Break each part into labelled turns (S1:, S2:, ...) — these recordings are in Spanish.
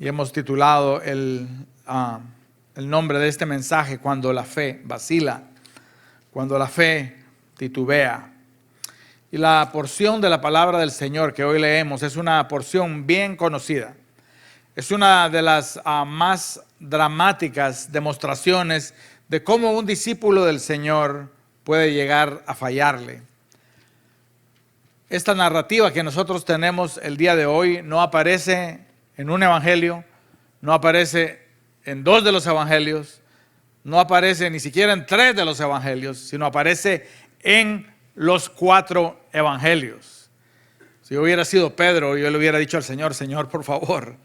S1: y hemos titulado el nombre de este mensaje: cuando la fe vacila, cuando la fe titubea. Y la porción de la palabra del Señor que hoy leemos es una porción bien conocida. Es una de las más dramáticas demostraciones de cómo un discípulo del Señor puede llegar a fallarle. Esta narrativa que nosotros tenemos el día de hoy no aparece en un evangelio, no aparece en 2 de los evangelios, no aparece ni siquiera en 3 de los evangelios, sino aparece en los 4 evangelios. Si yo hubiera sido Pedro, yo le hubiera dicho al Señor: Señor, por favor,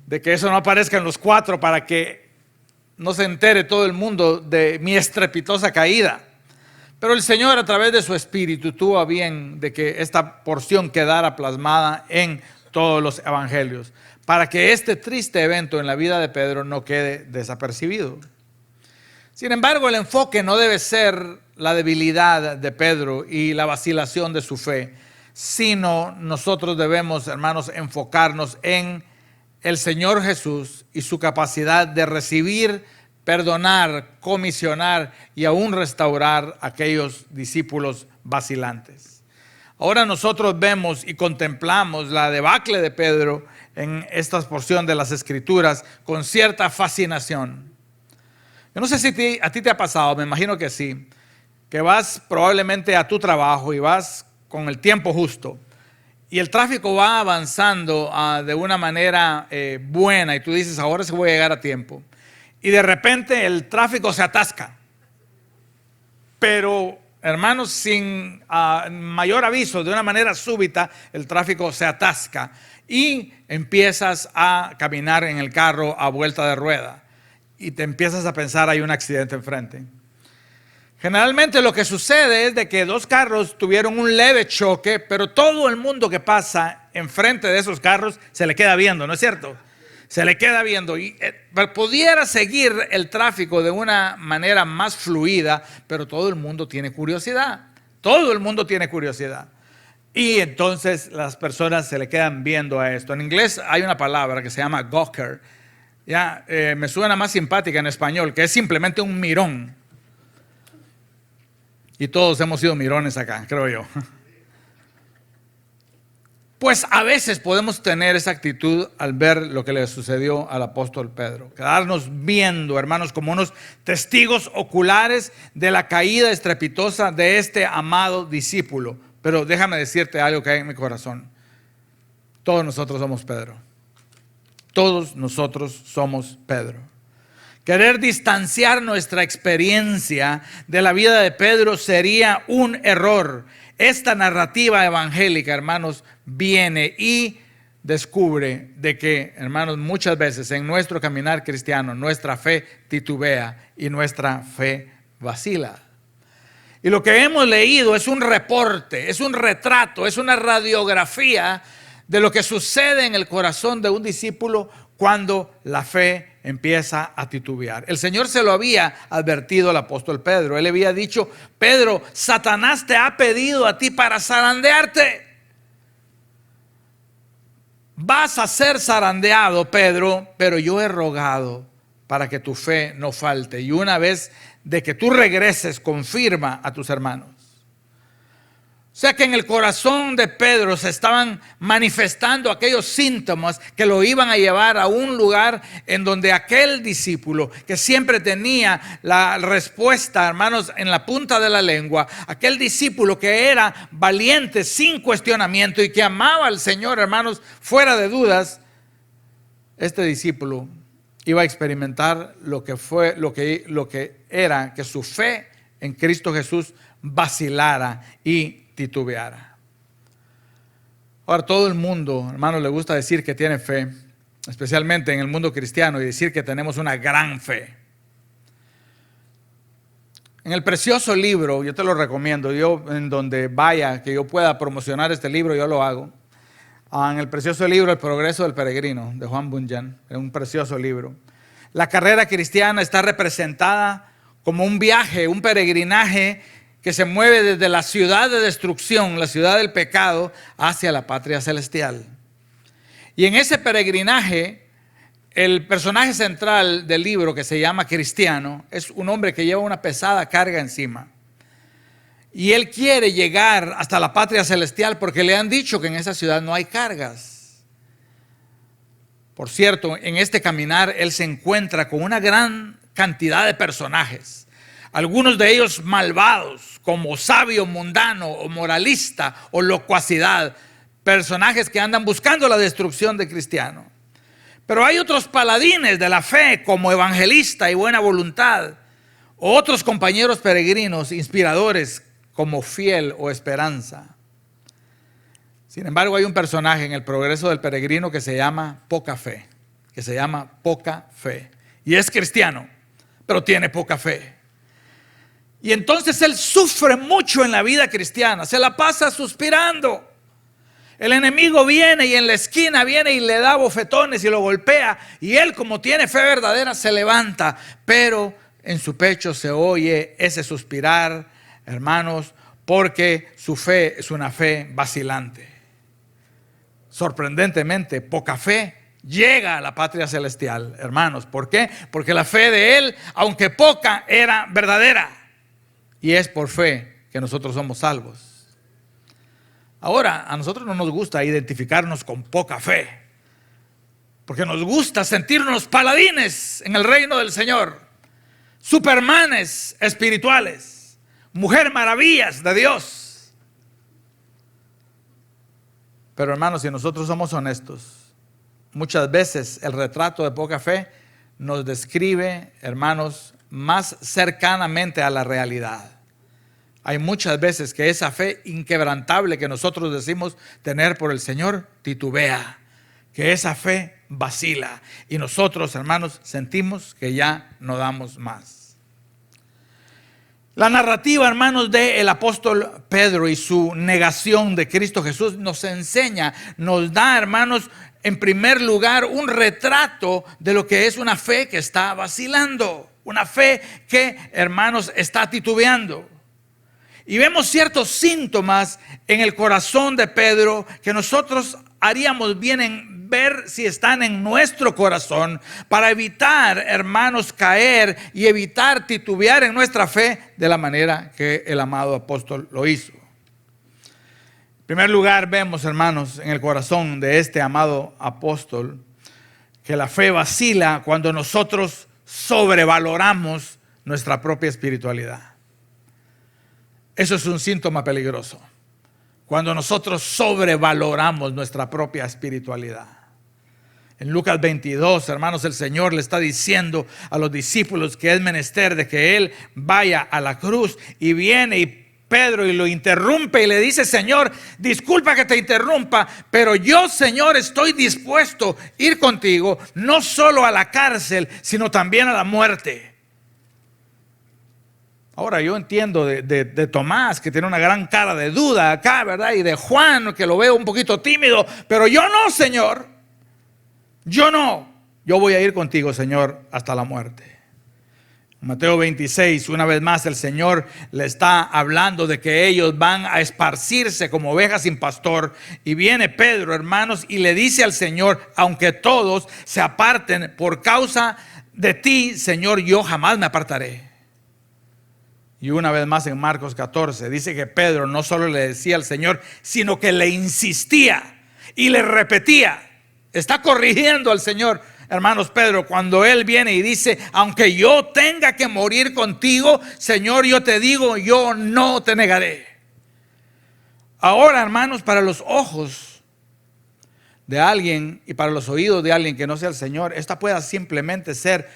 S1: de que eso no aparezca en los 4 para que no se entere todo el mundo de mi estrepitosa caída. Pero el Señor, a través de su Espíritu, tuvo a bien de que esta porción quedara plasmada en todos los evangelios, para que este triste evento en la vida de Pedro no quede desapercibido. Sin embargo, el enfoque no debe ser la debilidad de Pedro y la vacilación de su fe, sino nosotros debemos, hermanos, enfocarnos en el Señor Jesús y su capacidad de recibir, perdonar, comisionar y aún restaurar a aquellos discípulos vacilantes. Ahora nosotros vemos y contemplamos la debacle de Pedro en esta porción de las Escrituras con cierta fascinación. Yo no sé si a ti te ha pasado, me imagino que sí, que vas probablemente a tu trabajo y vas con el tiempo justo y el tráfico va avanzando de una manera buena y tú dices: ahora sí voy a llegar a tiempo. Y de repente el tráfico se atasca. Pero, hermanos, sin mayor aviso, de una manera súbita, el tráfico se atasca y empiezas a caminar en el carro a vuelta de rueda. Y te empiezas a pensar: hay un accidente enfrente. Generalmente lo que sucede es de que 2 carros tuvieron un leve choque, pero todo el mundo que pasa enfrente de esos carros se le queda viendo, ¿no es cierto? Se le queda viendo y pudiera seguir el tráfico de una manera más fluida, pero todo el mundo tiene curiosidad. Todo el mundo tiene curiosidad. Y entonces las personas se le quedan viendo a esto. En inglés hay una palabra que se llama gawker. Me suena más simpática en español, que es simplemente un mirón. Y todos hemos sido mirones acá, creo yo. Pues a veces podemos tener esa actitud al ver lo que le sucedió al apóstol Pedro. Quedarnos viendo, hermanos, como unos testigos oculares de la caída estrepitosa de este amado discípulo. Pero déjame decirte algo que hay en mi corazón. Todos nosotros somos Pedro. Todos nosotros somos Pedro. Querer distanciar nuestra experiencia de la vida de Pedro sería un error. Esta narrativa evangélica, hermanos, viene y descubre de que, hermanos, muchas veces en nuestro caminar cristiano, nuestra fe titubea y nuestra fe vacila. Y lo que hemos leído es un reporte, es un retrato, es una radiografía de lo que sucede en el corazón de un discípulo cuando la fe empieza a titubear. El Señor se lo había advertido al apóstol Pedro. Él le había dicho: Pedro, Satanás te ha pedido a ti para zarandearte. Vas a ser zarandeado, Pedro, pero yo he rogado para que tu fe no falte. Y una vez de que tú regreses, confirma a tus hermanos. O sea que en el corazón de Pedro se estaban manifestando aquellos síntomas que lo iban a llevar a un lugar en donde aquel discípulo que siempre tenía la respuesta, hermanos, en la punta de la lengua, aquel discípulo que era valiente sin cuestionamiento y que amaba al Señor, hermanos, fuera de dudas, este discípulo iba a experimentar lo que era que su fe en Cristo Jesús vacilara y titubeara. Ahora, todo el mundo, hermanos, le gusta decir que tiene fe, especialmente en el mundo cristiano, y decir que tenemos una gran fe. En el precioso libro, yo te lo recomiendo, yo en donde vaya que yo pueda promocionar este libro, yo lo hago. En el precioso libro El progreso del peregrino, de Juan Bunyan, es un precioso libro. La carrera cristiana está representada como un viaje, un peregrinaje que se mueve desde la ciudad de destrucción, la ciudad del pecado, hacia la patria celestial. Y en ese peregrinaje El personaje central del libro, que se llama Cristiano, es un hombre que lleva una pesada carga encima. Y él quiere llegar hasta la patria celestial porque le han dicho que en esa ciudad no hay cargas. Por cierto, en este caminar él se encuentra con una gran cantidad de personajes. Algunos de ellos malvados, como sabio mundano o moralista o locuacidad. Personajes que andan buscando la destrucción de Cristiano. Pero hay otros paladines de la fe, como evangelista y buena voluntad. O otros compañeros peregrinos, inspiradores, como fiel o esperanza. Sin embargo, hay un personaje en el progreso del peregrino que se llama poca fe. Que se llama poca fe. Y es cristiano, pero tiene poca fe. Y entonces él sufre mucho en la vida cristiana. Se la pasa suspirando. El enemigo viene y en la esquina viene y le da bofetones y lo golpea. Y él, como tiene fe verdadera, se levanta. Pero en su pecho se oye ese suspirar, hermanos, porque su fe es una fe vacilante. Sorprendentemente, poca fe llega a la patria celestial, hermanos. ¿Por qué? Porque la fe de él, aunque poca, era verdadera. Y es por fe que nosotros somos salvos. Ahora, a nosotros no nos gusta identificarnos con poca fe, porque nos gusta sentirnos paladines en el reino del Señor, supermanes espirituales, mujer maravillas de Dios. Pero hermanos, si nosotros somos honestos, muchas veces el retrato de poca fe nos describe, hermanos, más cercanamente a la realidad. Hay muchas veces que esa fe inquebrantable que nosotros decimos tener por el Señor titubea, que esa fe vacila y nosotros, hermanos, sentimos que ya no damos más. La narrativa, hermanos, del apóstol Pedro y su negación de Cristo Jesús nos enseña, nos da, hermanos, en primer lugar un retrato de lo que es una fe que está vacilando, una fe que, hermanos, está titubeando. Y vemos ciertos síntomas en el corazón de Pedro que nosotros haríamos bien en ver si están en nuestro corazón para evitar, hermanos, caer y evitar titubear en nuestra fe de la manera que el amado apóstol lo hizo. En primer lugar, vemos, hermanos, en el corazón de este amado apóstol que la fe vacila cuando nosotros sobrevaloramos nuestra propia espiritualidad. Eso es un síntoma peligroso. Cuando nosotros sobrevaloramos nuestra propia espiritualidad. En Lucas 22, hermanos, el Señor le está diciendo a los discípulos que es menester de que Él vaya a la cruz. Y viene y Pedro y lo interrumpe y le dice: Señor, disculpa que te interrumpa, pero yo, Señor, estoy dispuesto a ir contigo, no solo a la cárcel, sino también a la muerte. Ahora yo entiendo de Tomás, que tiene una gran cara de duda acá, ¿verdad? Y de Juan, que lo veo un poquito tímido. Pero yo no, Señor. Yo no. Yo voy a ir contigo, Señor, hasta la muerte. En Mateo 26, una vez más el Señor le está hablando de que ellos van a esparcirse como ovejas sin pastor. Y viene Pedro, hermanos, y le dice al Señor: aunque todos se aparten por causa de ti, Señor, yo jamás me apartaré. Y una vez más en Marcos 14 dice que Pedro no solo le decía al Señor, sino que le insistía y le repetía. Está corrigiendo al Señor, hermanos, Pedro, cuando él viene y dice: aunque yo tenga que morir contigo, Señor, yo te digo, yo no te negaré. Ahora, hermanos, para los ojos de alguien y para los oídos de alguien que no sea el Señor, esta pueda simplemente ser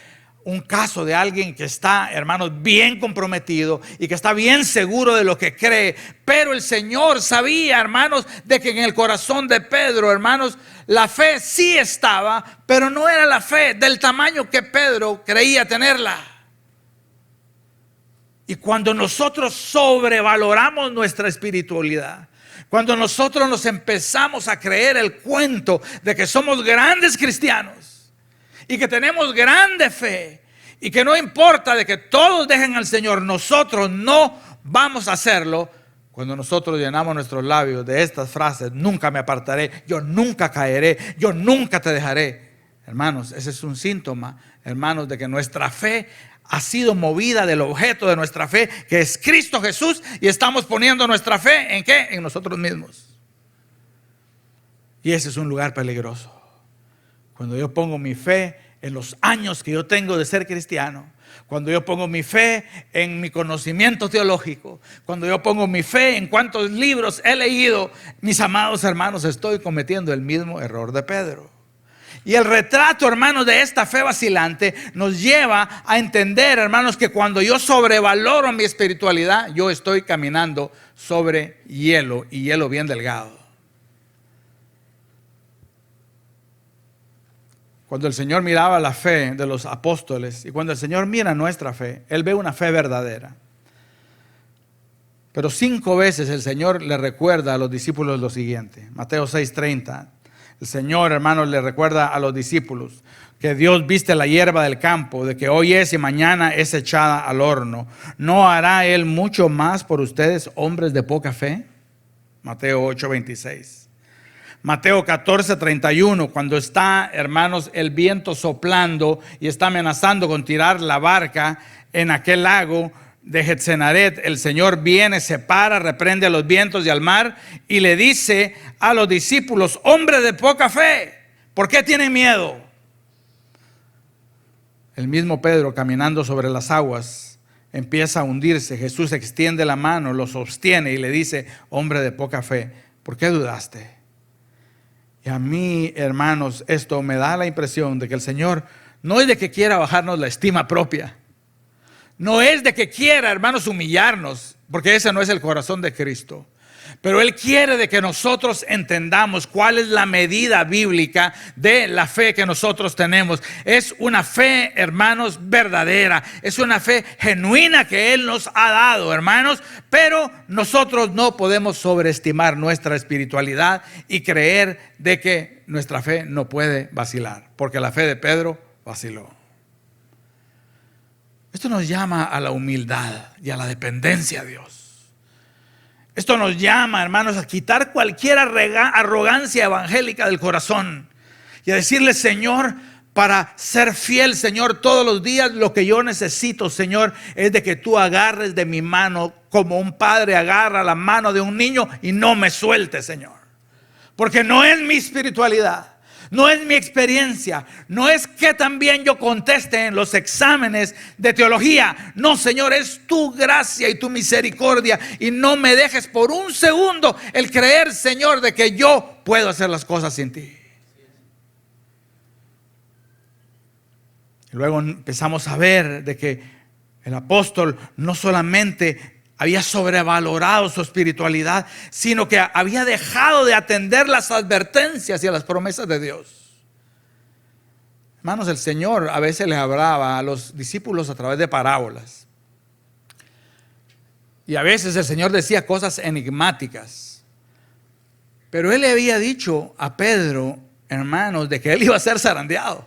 S1: un caso de alguien que está, hermanos, bien comprometido y que está bien seguro de lo que cree. Pero el Señor sabía, hermanos, de que en el corazón de Pedro, hermanos, la fe sí estaba, pero no era la fe del tamaño que Pedro creía tenerla. Y cuando nosotros sobrevaloramos nuestra espiritualidad, cuando nosotros nos empezamos a creer el cuento de que somos grandes cristianos y que tenemos grande fe y que no importa de que todos dejen al Señor, nosotros no vamos a hacerlo. Cuando nosotros llenamos nuestros labios de estas frases: nunca me apartaré, yo nunca caeré, yo nunca te dejaré. Hermanos, ese es un síntoma, hermanos, de que nuestra fe ha sido movida del objeto de nuestra fe, que es Cristo Jesús, y estamos poniendo nuestra fe ¿en qué? En nosotros mismos. Y ese es un lugar peligroso. Cuando yo pongo mi fe en los años que yo tengo de ser cristiano, cuando yo pongo mi fe en mi conocimiento teológico, cuando yo pongo mi fe en cuántos libros he leído, mis amados hermanos, estoy cometiendo el mismo error de Pedro. Y el retrato, hermanos, de esta fe vacilante nos lleva a entender, hermanos, que cuando yo sobrevaloro mi espiritualidad, yo estoy caminando sobre hielo, y hielo bien delgado. Cuando el Señor miraba la fe de los apóstoles, y cuando el Señor mira nuestra fe, Él ve una fe verdadera. Pero 5 veces el Señor le recuerda a los discípulos lo siguiente. Mateo 6:30. El Señor, hermanos, le recuerda a los discípulos que Dios viste la hierba del campo, de que hoy es y mañana es echada al horno. ¿No hará Él mucho más por ustedes, hombres de poca fe? Mateo 8:26. Mateo 14:31, cuando está, hermanos, el viento soplando y está amenazando con tirar la barca en aquel lago de Getsenaret, el Señor viene, se para, reprende a los vientos y al mar y le dice a los discípulos: hombres de poca fe, ¿por qué tienen miedo? El mismo Pedro, caminando sobre las aguas, empieza a hundirse. Jesús extiende la mano, lo sostiene y le dice: hombre de poca fe, ¿por qué dudaste? Y a mí, hermanos, esto me da la impresión de que el Señor no es de que quiera bajarnos la estima propia. No es de que quiera, hermanos, humillarnos, porque ese no es el corazón de Cristo. Pero Él quiere de que nosotros entendamos cuál es la medida bíblica de la fe que nosotros tenemos. Es una fe, hermanos, verdadera. Es una fe genuina que Él nos ha dado, hermanos. Pero nosotros no podemos sobreestimar nuestra espiritualidad y creer de que nuestra fe no puede vacilar. Porque la fe de Pedro vaciló. Esto nos llama a la humildad y a la dependencia a Dios. Esto nos llama, hermanos, a quitar cualquier arrogancia evangélica del corazón y a decirle: Señor, para ser fiel, Señor, todos los días lo que yo necesito, Señor, es de que tú agarres de mi mano como un padre agarra la mano de un niño y no me sueltes, Señor. Porque no es mi espiritualidad, no es mi experiencia, no es que también yo conteste en los exámenes de teología. No, Señor, es tu gracia y tu misericordia, y no me dejes por un segundo el creer, Señor, de que yo puedo hacer las cosas sin ti. Y luego empezamos a ver de que el apóstol no solamente había sobrevalorado su espiritualidad, sino que había dejado de atender las advertencias y a las promesas de Dios. Hermanos, el Señor a veces les hablaba a los discípulos a través de parábolas. Y a veces el Señor decía cosas enigmáticas. Pero Él le había dicho a Pedro, hermanos, de que él iba a ser zarandeado.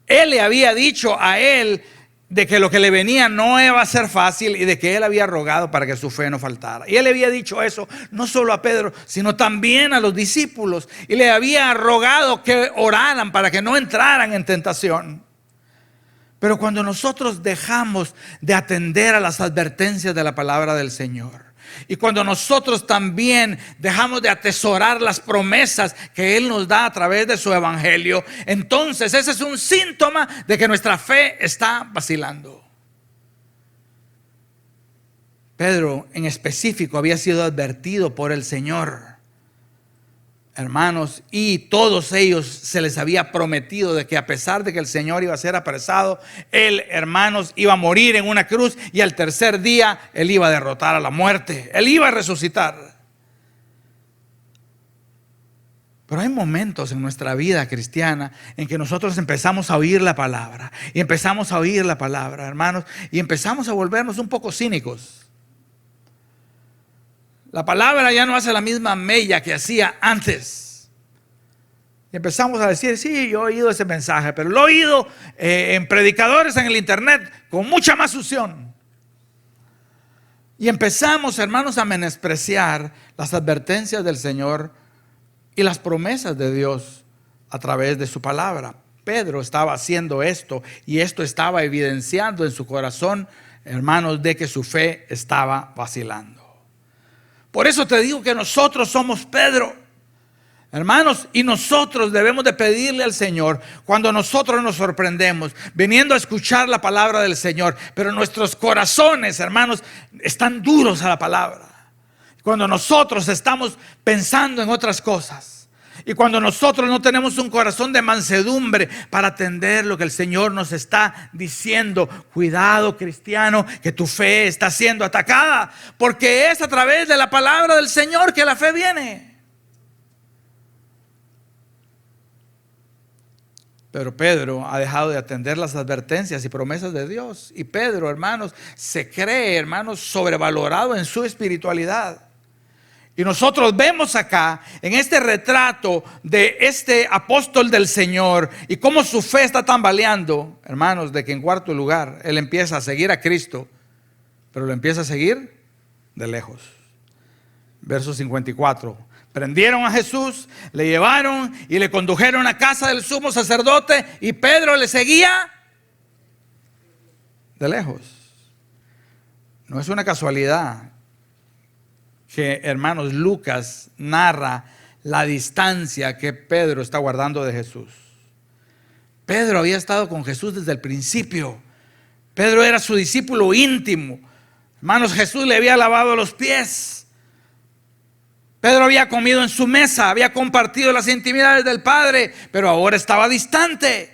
S1: Él le había dicho a él de que lo que le venía no iba a ser fácil y de que él había rogado para que su fe no faltara. Y él le había dicho eso no solo a Pedro, sino también a los discípulos. Y le había rogado que oraran para que no entraran en tentación. Pero cuando nosotros dejamos de atender a las advertencias de la palabra del Señor, y cuando nosotros también dejamos de atesorar las promesas que Él nos da a través de su evangelio, entonces ese es un síntoma de que nuestra fe está vacilando. Pedro en específico había sido advertido por el Señor, hermanos, y todos ellos se les había prometido de que a pesar de que el Señor iba a ser apresado, Él, hermanos, iba a morir en una cruz y al tercer día Él iba a derrotar a la muerte. Él iba a resucitar. Pero hay momentos en nuestra vida cristiana en que nosotros empezamos a oír la palabra y empezamos a oír la palabra, hermanos, y empezamos a volvernos un poco cínicos. La palabra ya no hace la misma mella que hacía antes. Y empezamos a decir: sí, yo he oído ese mensaje, pero lo he oído en predicadores en el internet con mucha más unción. Y empezamos, hermanos, a menospreciar las advertencias del Señor y las promesas de Dios a través de su palabra. Pedro estaba haciendo esto y esto estaba evidenciando en su corazón, hermanos, de que su fe estaba vacilando. Por eso te digo que nosotros somos Pedro, hermanos, y nosotros debemos de pedirle al Señor cuando nosotros nos sorprendemos viniendo a escuchar la palabra del Señor, pero nuestros corazones, hermanos, están duros a la palabra. Cuando nosotros estamos pensando en otras cosas. Y cuando nosotros no tenemos un corazón de mansedumbre para atender lo que el Señor nos está diciendo. Cuidado, cristiano, que tu fe está siendo atacada, porque es a través de la palabra del Señor que la fe viene. Pero Pedro ha dejado de atender las advertencias y promesas de Dios. Y Pedro, hermanos, se cree, hermanos, sobrevalorado en su espiritualidad. Y nosotros vemos acá, en este retrato de este apóstol del Señor, y cómo su fe está tambaleando, hermanos, de que en cuarto lugar, él empieza a seguir a Cristo, pero lo empieza a seguir de lejos. Verso 54. Prendieron a Jesús, le llevaron y le condujeron a casa del sumo sacerdote, y Pedro le seguía de lejos. No es una casualidad que, hermanos, Lucas narra la distancia que Pedro está guardando de Jesús. Pedro había estado con Jesús desde el principio. Pedro era su discípulo íntimo. Hermanos, Jesús le había lavado los pies. Pedro había comido en su mesa, había compartido las intimidades del Padre, pero ahora estaba distante.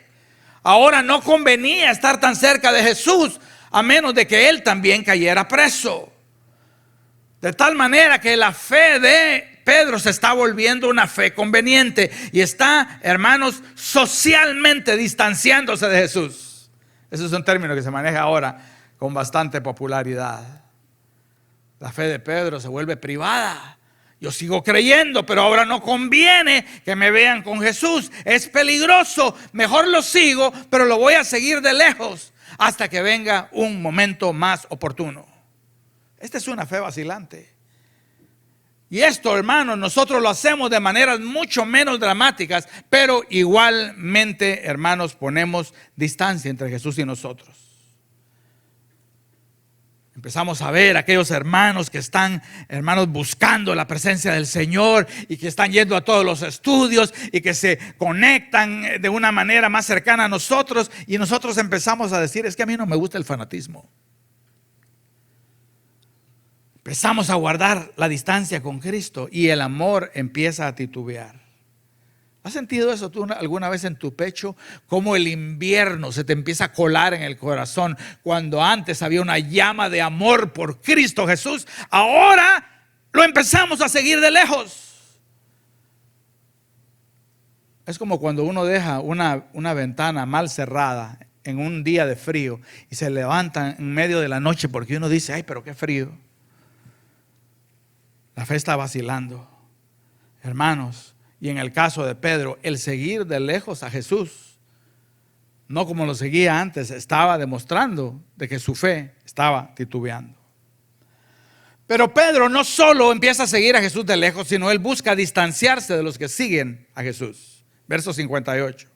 S1: Ahora no convenía estar tan cerca de Jesús, a menos de que él también cayera preso. De tal manera que la fe de Pedro se está volviendo una fe conveniente y está, hermanos, socialmente distanciándose de Jesús. Ese es un término que se maneja ahora con bastante popularidad. La fe de Pedro se vuelve privada. Yo sigo creyendo, pero ahora no conviene que me vean con Jesús. Es peligroso. Mejor lo sigo, pero lo voy a seguir de lejos hasta que venga un momento más oportuno. Esta es una fe vacilante. Y esto, hermanos, nosotros lo hacemos de maneras mucho menos dramáticas, pero igualmente, hermanos, ponemos distancia entre Jesús y nosotros. Empezamos a ver aquellos hermanos que están, hermanos, buscando la presencia del Señor y que están yendo a todos los estudios y que se conectan de una manera más cercana a nosotros, y nosotros empezamos a decir: es que a mí no me gusta el fanatismo. Empezamos a guardar la distancia con Cristo y el amor empieza a titubear. ¿Has sentido eso tú alguna vez en tu pecho? Como el invierno se te empieza a colar en el corazón, cuando antes había una llama de amor por Cristo Jesús. Ahora lo empezamos a seguir de lejos. Es como cuando uno deja una ventana mal cerrada en un día de frío y se levanta en medio de la noche porque uno dice: ay, pero qué frío. La fe está vacilando, hermanos. Y en el caso de Pedro, el seguir de lejos a Jesús, no como lo seguía antes, estaba demostrando de que su fe estaba titubeando. Pero Pedro no solo empieza a seguir a Jesús de lejos, sino él busca distanciarse de los que siguen a Jesús. Verso 58.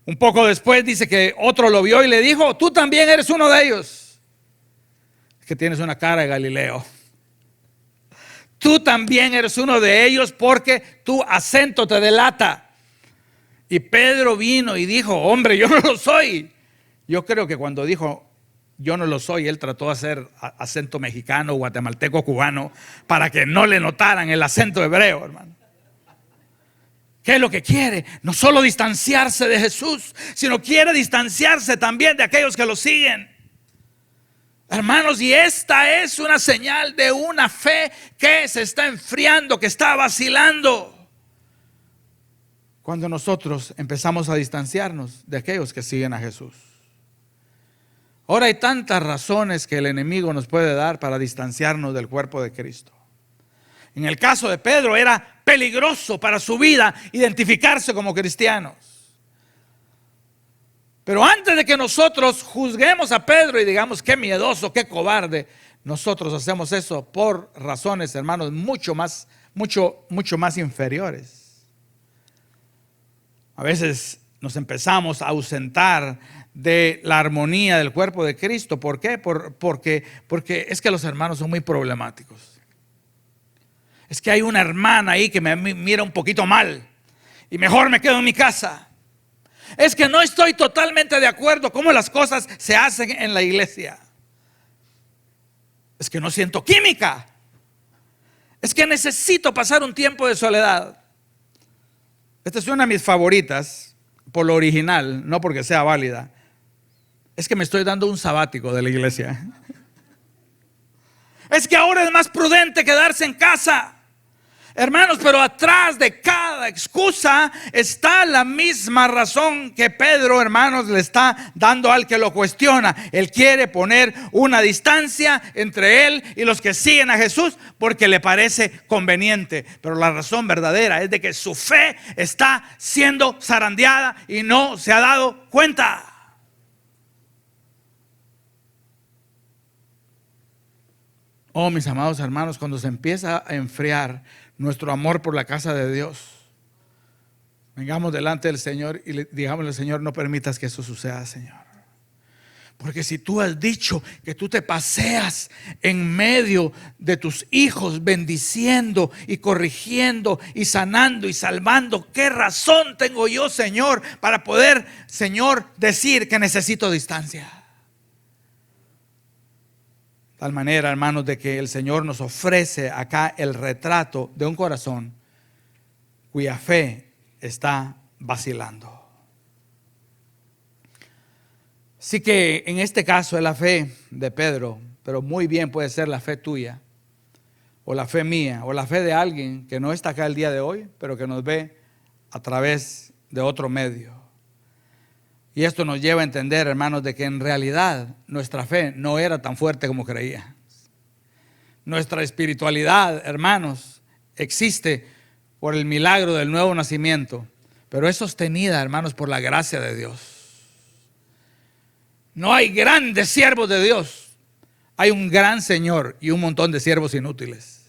S1: Un poco después dice que otro lo vio y le dijo: tú también eres uno de ellos. Es que tienes una cara de Galileo. Tú también eres uno de ellos, porque tu acento te delata. Y Pedro vino y dijo: hombre, yo no lo soy. Yo creo que cuando dijo yo no lo soy, él trató de hacer acento mexicano, guatemalteco, cubano, para que no le notaran el acento hebreo, hermano. ¿Qué es lo que quiere? No solo distanciarse de Jesús, sino quiere distanciarse también de aquellos que lo siguen. Hermanos, y esta es una señal de una fe que se está enfriando, que está vacilando. Cuando nosotros empezamos a distanciarnos de aquellos que siguen a Jesús. Ahora hay tantas razones que el enemigo nos puede dar para distanciarnos del cuerpo de Cristo. En el caso de Pedro era peligroso para su vida identificarse como cristianos. Pero antes de que nosotros juzguemos a Pedro y digamos qué miedoso, qué cobarde, nosotros hacemos eso por razones, hermanos, mucho más inferiores. A veces nos empezamos a ausentar de la armonía del cuerpo de Cristo. ¿Por qué? Porque es que los hermanos son muy problemáticos. Es que hay una hermana ahí que me mira un poquito mal y mejor me quedo en mi casa. Es que no estoy totalmente de acuerdo cómo las cosas se hacen en la iglesia. Es que no siento química. Es que necesito pasar un tiempo de soledad. Esta es una de mis favoritas por lo original, no porque sea válida. Es que me estoy dando un sabático de la iglesia. Es que ahora es más prudente quedarse en casa. Hermanos, pero atrás de cada excusa está la misma razón que Pedro, hermanos, le está dando al que lo cuestiona. Él quiere poner una distancia entre él y los que siguen a Jesús porque le parece conveniente. Pero la razón verdadera es de que su fe está siendo zarandeada y no se ha dado cuenta. Oh, mis amados hermanos, cuando se empieza a enfriar nuestro amor por la casa de Dios, vengamos delante del Señor y le digámosle: Señor, no permitas que eso suceda, Señor. Porque si tú has dicho que tú te paseas en medio de tus hijos, bendiciendo y corrigiendo y sanando y salvando, ¿qué razón tengo yo, Señor, para poder, Señor, decir que necesito distancia? Tal manera, hermanos, de que el Señor nos ofrece acá el retrato de un corazón cuya fe está vacilando. Así que en este caso es la fe de Pedro, pero muy bien puede ser la fe tuya, o la fe mía, o la fe de alguien que no está acá el día de hoy, pero que nos ve a través de otro medio. Y esto nos lleva a entender, hermanos, de que en realidad nuestra fe no era tan fuerte como creía. Nuestra espiritualidad, hermanos, existe por el milagro del nuevo nacimiento, pero es sostenida, hermanos, por la gracia de Dios. No hay grandes siervos de Dios. Hay un gran Señor y un montón de siervos inútiles.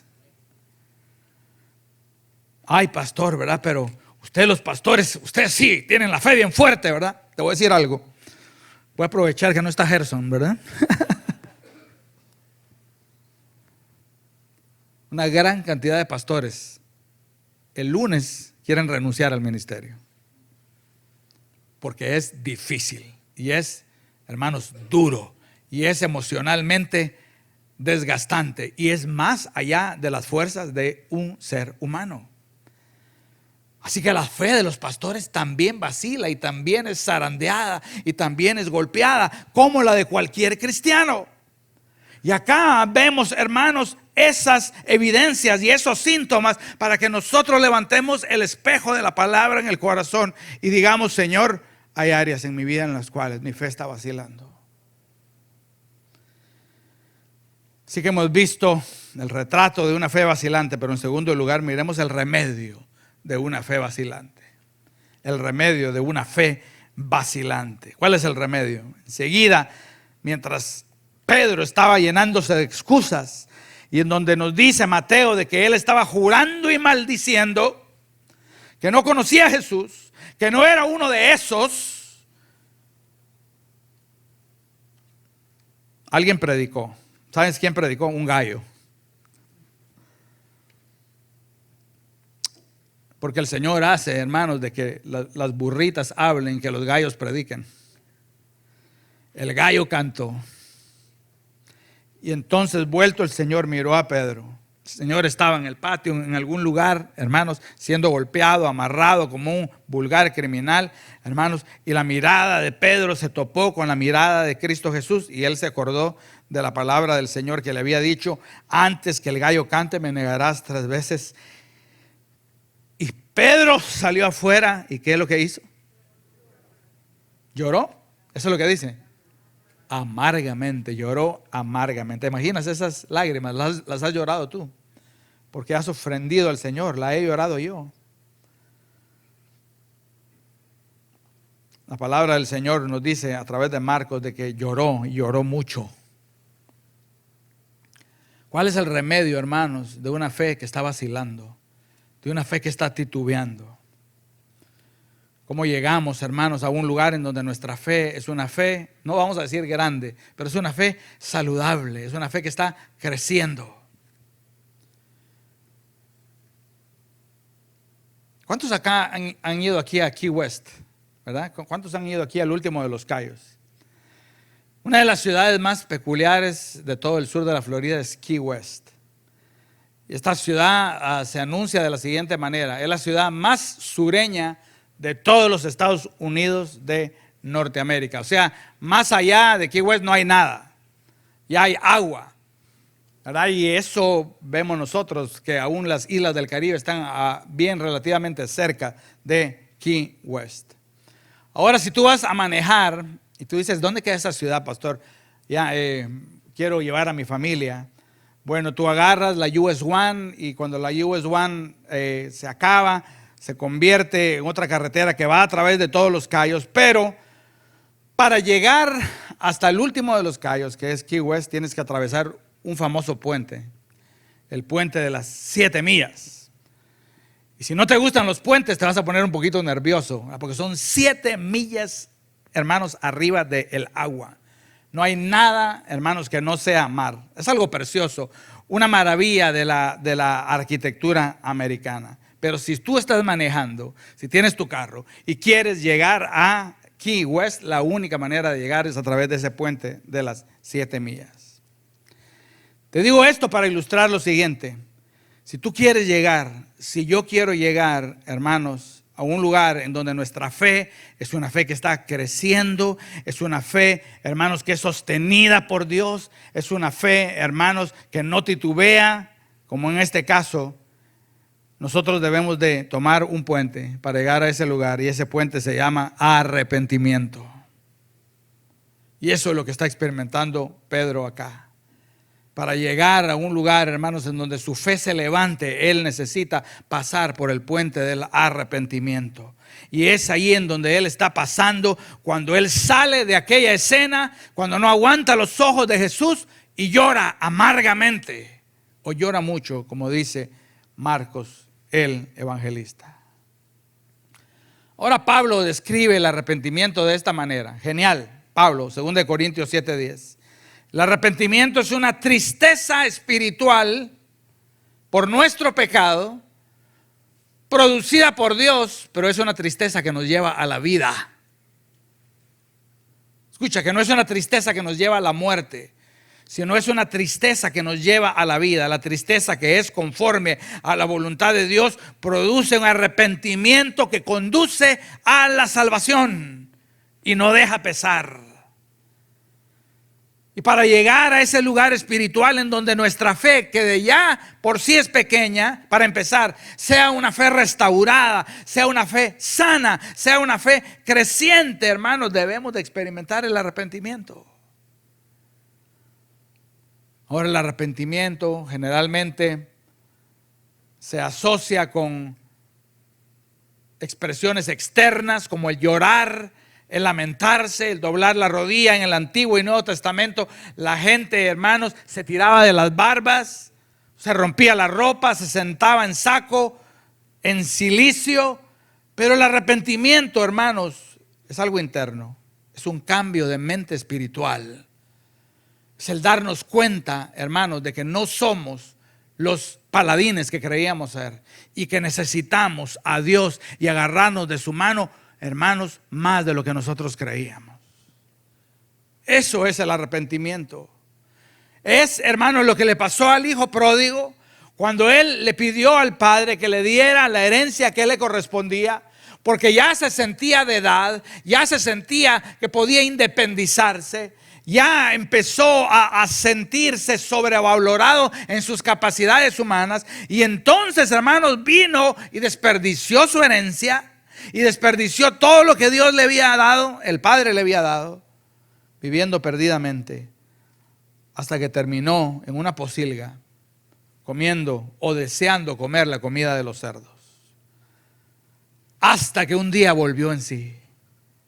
S1: Ay, pastor, ¿verdad? Pero ustedes los pastores, ustedes sí tienen la fe bien fuerte, ¿verdad? Te voy a decir algo. Voy a aprovechar que no está Gerson, ¿verdad? Una gran cantidad de pastores el lunes quieren renunciar al ministerio. Porque es difícil y es, hermanos, duro y es emocionalmente desgastante y es más allá de las fuerzas de un ser humano. Así que la fe de los pastores también vacila y también es zarandeada y también es golpeada como la de cualquier cristiano. Y acá vemos, hermanos, esas evidencias y esos síntomas para que nosotros levantemos el espejo de la palabra en el corazón y digamos: Señor, hay áreas en mi vida en las cuales mi fe está vacilando. Así que hemos visto el retrato de una fe vacilante, pero en segundo lugar miremos el remedio de una fe vacilante. El remedio de una fe vacilante. ¿Cuál es el remedio? Enseguida, mientras Pedro estaba llenándose de excusas, y en donde nos dice Mateo de que él estaba jurando y maldiciendo, que no conocía a Jesús, que no era uno de esos, alguien predicó. ¿Sabes quién predicó? Un gallo. Porque el Señor hace, hermanos, de que las burritas hablen, que los gallos prediquen. El gallo cantó. Y entonces, vuelto, el Señor miró a Pedro. El Señor estaba en el patio, en algún lugar, hermanos, siendo golpeado, amarrado como un vulgar criminal, hermanos. Y la mirada de Pedro se topó con la mirada de Cristo Jesús. Y él se acordó de la palabra del Señor que le había dicho: antes que el gallo cante, me negarás 3 veces. Y Pedro salió afuera. ¿Y qué es lo que hizo? Lloró. Eso es lo que dice. Amargamente, lloró amargamente. ¿Te imaginas esas lágrimas? Las has llorado tú, porque has ofendido al Señor. La he llorado yo. La palabra del Señor nos dice a través de Marcos de que lloró y lloró mucho. ¿Cuál es el remedio, hermanos, de una fe que está vacilando? De una fe que está titubeando. cómo llegamos, hermanos, a un lugar en donde nuestra fe es una fe, no vamos a decir grande, pero es una fe saludable, es una fe que está creciendo. ¿Cuántos acá han ido aquí a Key West? ¿Verdad? ¿Cuántos han ido aquí al último de los Cayos? Una de las ciudades más peculiares de todo el sur de la Florida es Key West. Y esta ciudad se anuncia de la siguiente manera: es la ciudad más sureña de todos los Estados Unidos de Norteamérica. O sea, más allá de Key West no hay nada, ya hay agua, ¿verdad? Y eso vemos nosotros, que aún las islas del Caribe están bien relativamente cerca de Key West. Ahora, si tú vas a manejar y tú dices, ¿dónde queda esa ciudad, pastor? Ya quiero llevar a mi familia. Bueno, tú agarras la US 1 y cuando la US 1 se acaba, se convierte en otra carretera que va a través de todos los cayos, pero para llegar hasta el último de los cayos, que es Key West, tienes que atravesar un famoso puente, el puente de las 7 millas. Y si no te gustan los puentes, te vas a poner un poquito nervioso, porque son 7 millas, hermanos, arriba del agua. No hay nada, hermanos, que no sea mar. Es algo precioso, una maravilla de la arquitectura americana. Pero si tú estás manejando, si tienes tu carro y quieres llegar a Key West, la única manera de llegar es a través de ese puente de las 7 millas. Te digo esto para ilustrar lo siguiente. Si tú quieres llegar, si yo quiero llegar, hermanos, a un lugar en donde nuestra fe es una fe que está creciendo, es una fe, hermanos, que es sostenida por Dios, es una fe, hermanos, que no titubea, como en este caso, nosotros debemos de tomar un puente para llegar a ese lugar, y ese puente se llama arrepentimiento. Y eso es lo que está experimentando Pedro acá. Para llegar a un lugar, hermanos, en donde su fe se levante, él necesita pasar por el puente del arrepentimiento. Y es ahí en donde él está pasando cuando él sale de aquella escena, cuando no aguanta los ojos de Jesús y llora amargamente, o llora mucho, como dice Marcos, el evangelista. Ahora Pablo describe el arrepentimiento de esta manera. Genial, Pablo, 2 Corintios 7:10. El arrepentimiento es una tristeza espiritual por nuestro pecado, producida por Dios, pero es una tristeza que nos lleva a la vida. Escucha, que no es una tristeza que nos lleva a la muerte, sino es una tristeza que nos lleva a la vida. La tristeza que es conforme a la voluntad de Dios produce un arrepentimiento que conduce a la salvación y no deja pesar. Y para llegar a ese lugar espiritual en donde nuestra fe, que de ya por sí es pequeña, para empezar, sea una fe restaurada, sea una fe sana, sea una fe creciente, hermanos, debemos de experimentar el arrepentimiento. Ahora, el arrepentimiento generalmente se asocia con expresiones externas como el llorar, el lamentarse, el doblar la rodilla. En el Antiguo y Nuevo Testamento la gente, hermanos, se tiraba de las barbas, se rompía la ropa, se sentaba en saco, en cilicio. Pero el arrepentimiento, hermanos, es algo interno, es un cambio de mente espiritual. Es el darnos cuenta, hermanos, de que no somos los paladines que creíamos ser y que necesitamos a Dios y agarrarnos de su mano, hermanos, más de lo que nosotros creíamos. Eso es el arrepentimiento. Es, hermanos, lo que le pasó al hijo pródigo cuando él le pidió al padre que le diera la herencia que le correspondía, porque ya se sentía de edad, ya se sentía que podía independizarse, ya empezó a sentirse sobrevalorado en sus capacidades humanas, y entonces, hermanos, vino y desperdició su herencia. Y desperdició todo lo que Dios le había dado, el Padre le había dado, viviendo perdidamente, hasta que terminó en una pocilga, comiendo o deseando comer la comida de los cerdos. Hasta que un día volvió en sí.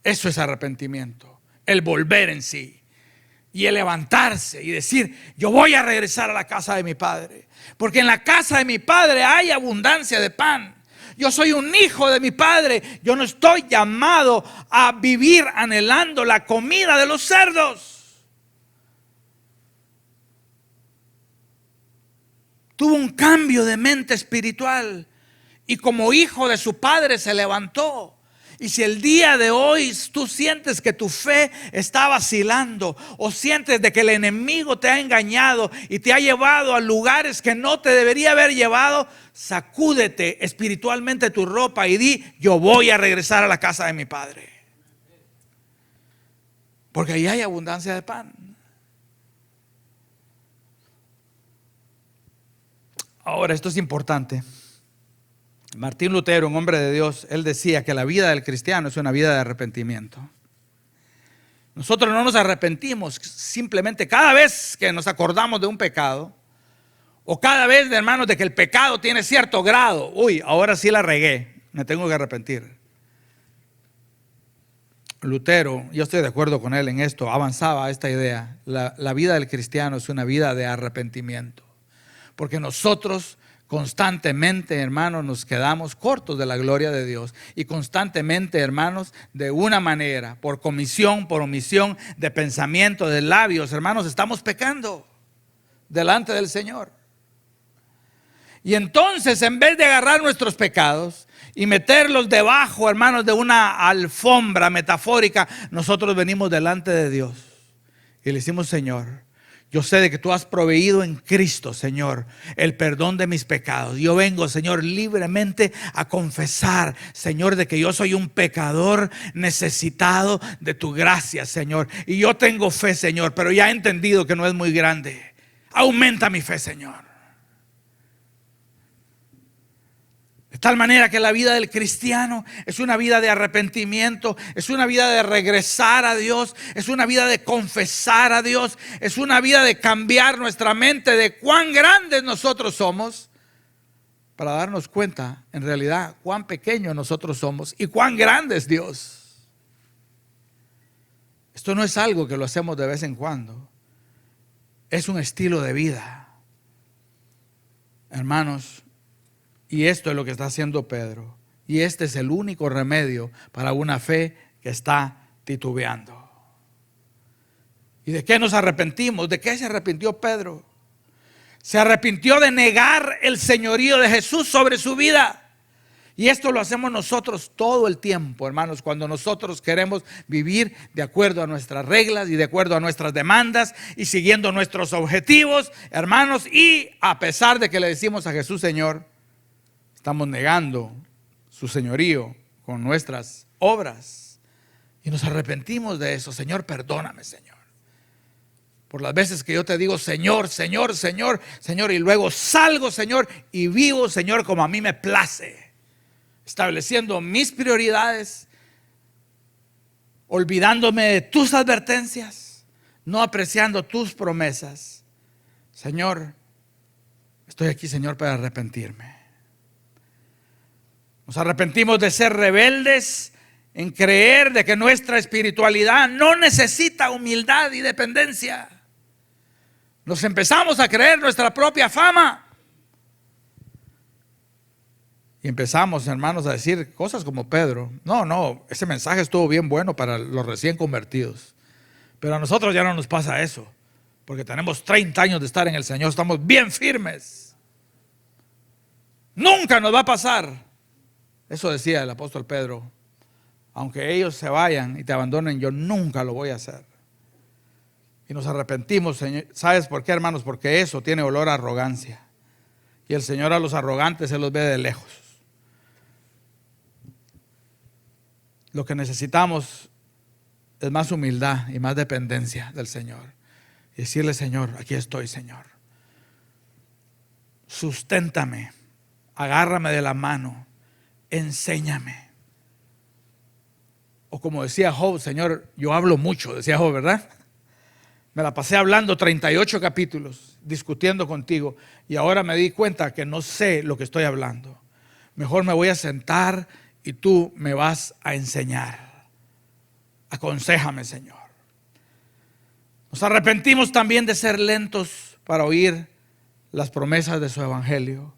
S1: Eso es arrepentimiento, el volver en sí. Y el levantarse y decir, yo voy a regresar a la casa de mi padre, porque en la casa de mi padre hay abundancia de pan. Yo soy un hijo de mi Padre. Yo no estoy llamado a vivir anhelando la comida de los cerdos. Tuvo un cambio de mente espiritual y como hijo de su Padre se levantó. Y si el día de hoy tú sientes que tu fe está vacilando o sientes de que el enemigo te ha engañado y te ha llevado a lugares que no te debería haber llevado, sacúdete espiritualmente tu ropa y di: yo voy a regresar a la casa de mi Padre, porque ahí hay abundancia de pan. Ahora, esto es importante. Martín Lutero, un hombre de Dios, él decía que la vida del cristiano es una vida de arrepentimiento. Nosotros no nos arrepentimos simplemente cada vez que nos acordamos de un pecado, o cada vez, hermanos, de que el pecado tiene cierto grado. Uy, ahora sí la regué, me tengo que arrepentir. Lutero, yo estoy de acuerdo con él en esto, avanzaba a esta idea. La vida del cristiano es una vida de arrepentimiento, porque nosotros constantemente, hermanos, nos quedamos cortos de la gloria de Dios. Y constantemente, hermanos, de una manera, por comisión, por omisión, de pensamiento, de labios, hermanos, estamos pecando delante del Señor. Y entonces, en vez de agarrar nuestros pecados y meterlos debajo, hermanos, de una alfombra metafórica, nosotros venimos delante de Dios y le decimos: Señor, yo sé de que tú has proveído en Cristo, Señor, el perdón de mis pecados. Yo vengo, Señor, libremente a confesar, Señor, de que yo soy un pecador necesitado de tu gracia, Señor. Y yo tengo fe, Señor, pero ya he entendido que no es muy grande. Aumenta mi fe, Señor. De tal manera que la vida del cristiano es una vida de arrepentimiento, es una vida de regresar a Dios, es una vida de confesar a Dios, es una vida de cambiar nuestra mente de cuán grandes nosotros somos, para darnos cuenta en realidad cuán pequeños nosotros somos y cuán grande es Dios. Esto no es algo que lo hacemos de vez en cuando, es un estilo de vida, hermanos. Y esto es lo que está haciendo Pedro. Y este es el único remedio para una fe que está titubeando. ¿Y de qué nos arrepentimos? ¿De qué se arrepintió Pedro? Se arrepintió de negar el señorío de Jesús sobre su vida. Y esto lo hacemos nosotros todo el tiempo, hermanos, cuando nosotros queremos vivir de acuerdo a nuestras reglas y de acuerdo a nuestras demandas y siguiendo nuestros objetivos, hermanos. Y a pesar de que le decimos a Jesús Señor, estamos negando su señorío con nuestras obras y nos arrepentimos de eso. Señor, perdóname, Señor, por las veces que yo te digo Señor, Señor, Señor, Señor, y luego salgo, Señor, y vivo, Señor, como a mí me place, estableciendo mis prioridades, olvidándome de tus advertencias, no apreciando tus promesas. Señor, estoy aquí, Señor, para arrepentirme. Nos arrepentimos de ser rebeldes, en creer de que nuestra espiritualidad no necesita humildad y dependencia. Nos empezamos a creer nuestra propia fama. Y empezamos, hermanos, a decir cosas como Pedro. No, ese mensaje estuvo bien bueno para los recién convertidos. Pero a nosotros ya no nos pasa eso, porque tenemos 30 años de estar en el Señor, estamos bien firmes. Nunca nos va a pasar. Eso decía el apóstol Pedro: aunque ellos se vayan y te abandonen, yo nunca lo voy a hacer. Y nos arrepentimos, Señor. ¿Sabes por qué, hermanos? Porque eso tiene olor a arrogancia. Y el Señor a los arrogantes se los ve de lejos. Lo que necesitamos es más humildad y más dependencia del Señor. Y decirle: Señor, aquí estoy, Señor. Susténtame, agárrame de la mano, enséñame. O como decía Job: Señor, yo hablo mucho, decía Job, ¿verdad? Me la pasé hablando 38 capítulos, discutiendo contigo, y ahora me di cuenta que no sé lo que estoy hablando. Mejor me voy a sentar y tú me vas a enseñar. Aconséjame, Señor. Nos arrepentimos también de ser lentos para oír las promesas de su evangelio.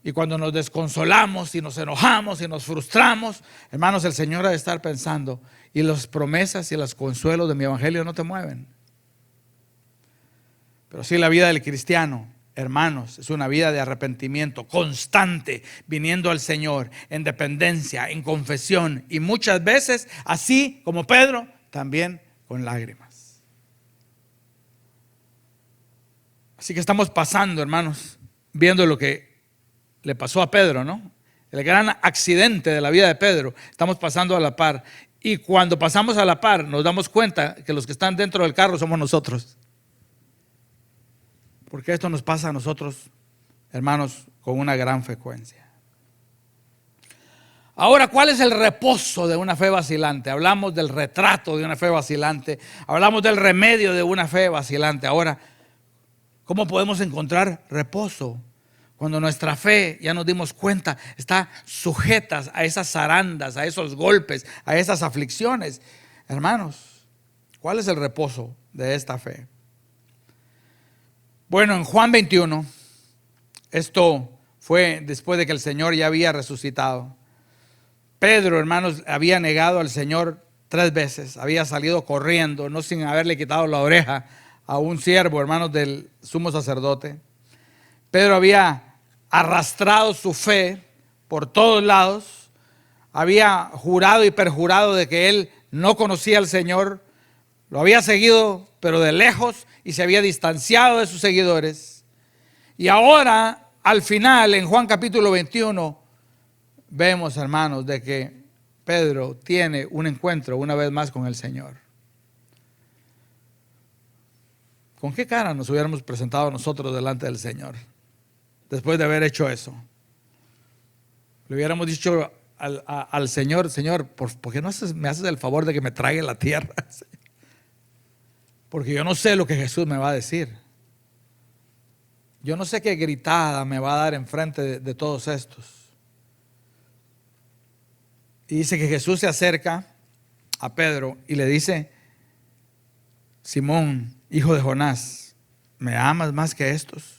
S1: Y cuando nos desconsolamos y nos enojamos y nos frustramos, hermanos, el Señor ha de estar pensando, y las promesas y los consuelos de mi evangelio no te mueven. Pero sí, la vida del cristiano, hermanos, es una vida de arrepentimiento constante, viniendo al Señor en dependencia, en confesión, y muchas veces, así como Pedro, también con lágrimas. Así que estamos pasando, hermanos, viendo lo que le pasó a Pedro, ¿no? El gran accidente de la vida de Pedro. Estamos pasando a la par. Y cuando pasamos a la par, nos damos cuenta que los que están dentro del carro somos nosotros. Porque esto nos pasa a nosotros, hermanos, con una gran frecuencia. Ahora, ¿cuál es el reposo de una fe vacilante? Hablamos del retrato de una fe vacilante. Hablamos del remedio de una fe vacilante. Ahora, ¿cómo podemos encontrar reposo cuando nuestra fe, ya nos dimos cuenta, está sujeta a esas zarandas, a esos golpes, a esas aflicciones? Hermanos, ¿cuál es el reposo de esta fe? Bueno, en Juan 21, esto fue después de que el Señor ya había resucitado. Pedro, hermanos, había negado al Señor 3 veces, había salido corriendo, no sin haberle quitado la oreja a un siervo, hermanos, del sumo sacerdote. Pedro había arrastrado su fe por todos lados, había jurado y perjurado de que él no conocía al Señor, lo había seguido pero de lejos y se había distanciado de sus seguidores. Y ahora, al final, en Juan capítulo 21, vemos, hermanos, de que Pedro tiene un encuentro una vez más con el Señor. ¿Con qué cara nos hubiéramos presentado nosotros delante del Señor después de haber hecho eso? Le hubiéramos dicho al Señor: Señor, ¿por qué no me haces el favor de que me trague la tierra? Porque yo no sé lo que Jesús me va a decir. Yo no sé qué gritada me va a dar enfrente de todos estos. Y dice que Jesús se acerca a Pedro y le dice: Simón, hijo de Jonás, ¿me amas más que estos?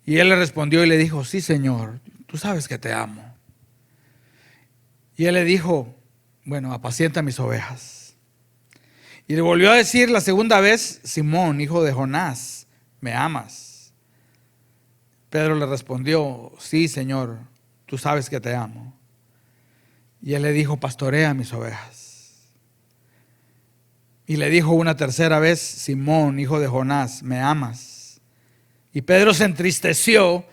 S1: Y él le respondió y le dijo: sí, Señor, tú sabes que te amo. Y él le dijo: bueno, apacienta mis ovejas. Y le volvió a decir la segunda vez: Simón, hijo de Jonás, ¿me amas? Pedro le respondió: sí, Señor, tú sabes que te amo. Y él le dijo: pastorea mis ovejas. Y le dijo una tercera vez: Simón, hijo de Jonás, ¿me amas? Y Pedro se entristeció